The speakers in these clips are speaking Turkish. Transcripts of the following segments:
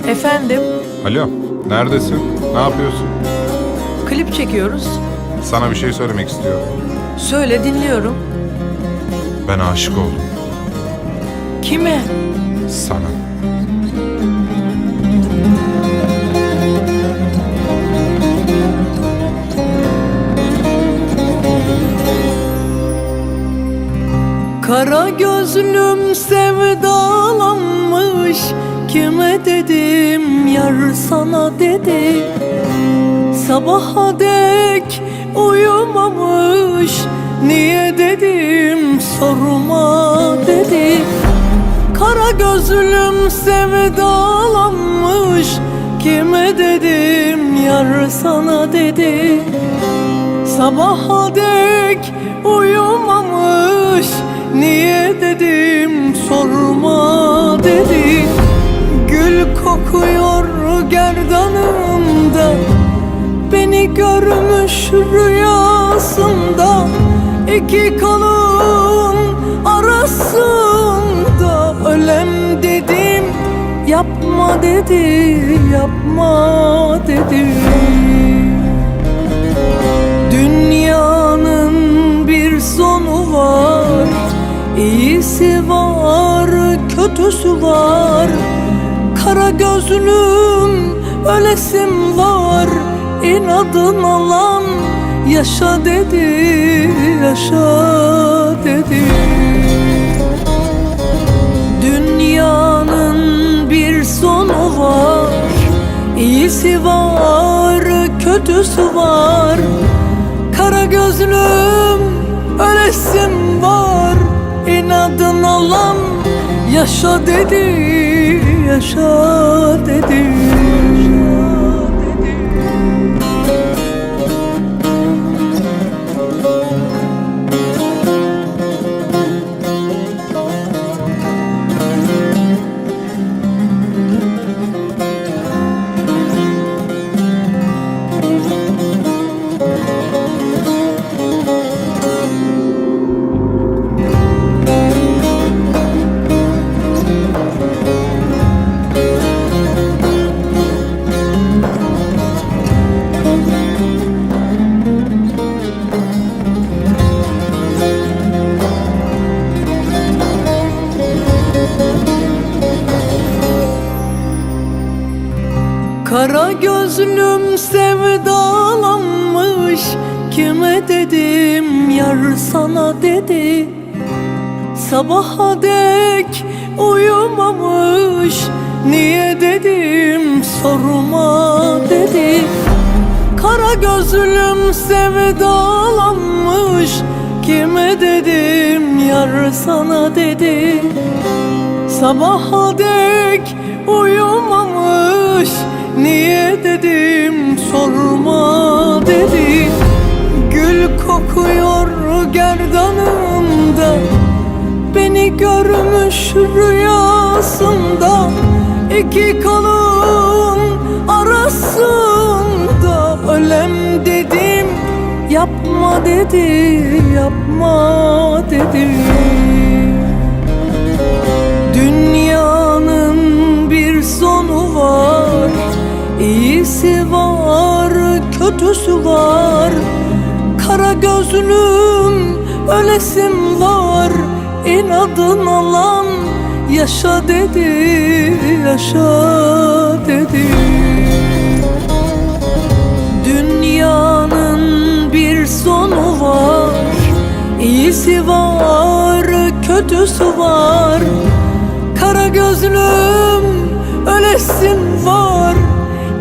Efendim, Alo, neredesin? Ne yapıyorsun? klip çekiyoruz. Sana bir şey söylemek istiyorum. Söyle, dinliyorum. Ben aşık oldum. Kime? Sana. Kara gözlüm sevdalanmış. Kime dedim, yar sana dedi. Sabaha dek uyumamış. Niye dedim, sorma dedi. Kara gözlüm sevdalanmış. Kime dedim, yar sana dedi. Sabaha dek uyumamış. Niye dedim, sorma dedi. Gül kokuyor gerdanımda. Beni görmüş rüyasında. İki kolun arasında. Ölem dedim, yapma dedi, yapma dedi. Dünyanın bir sonu var. İyisi var, kötüsü var. Kara gözlüm, ölesim var. İnadına lan, yaşa dedi, yaşa dedi. Dünyanın bir sonu var. İyisi var, kötüsü var. Kara gözlüm, ölesim var. İnadına lan, yaşa dedi, yaşa dedi. Kara gözlüm sevdalanmış. Kime dedim, yar sana dedi. Sabaha dek uyumamış. Niye dedim, sorma dedi. Kara gözlüm sevdalanmış. Kime dedim, yar sana dedi. Sabaha dek uyumamış. Niye dedim, sorma dedi. Gül kokuyor gerdanımda. Beni görmüş rüyasında. İki kolun arasında. Ölem dedim, yapma dedi, yapma dedi. Dünyanın bir sonu var. İyisi var, kötüsü var. Kara gözlüm, ölesim var. İnadına lan, yaşa dedi, yaşa dedi. Dünyanın bir sonu var. İyisi var, kötüsü var. Kara gözlüm, ölesim var.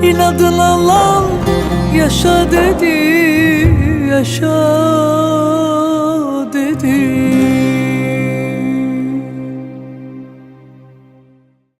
İnadına lan, yaşa dedi, yaşa.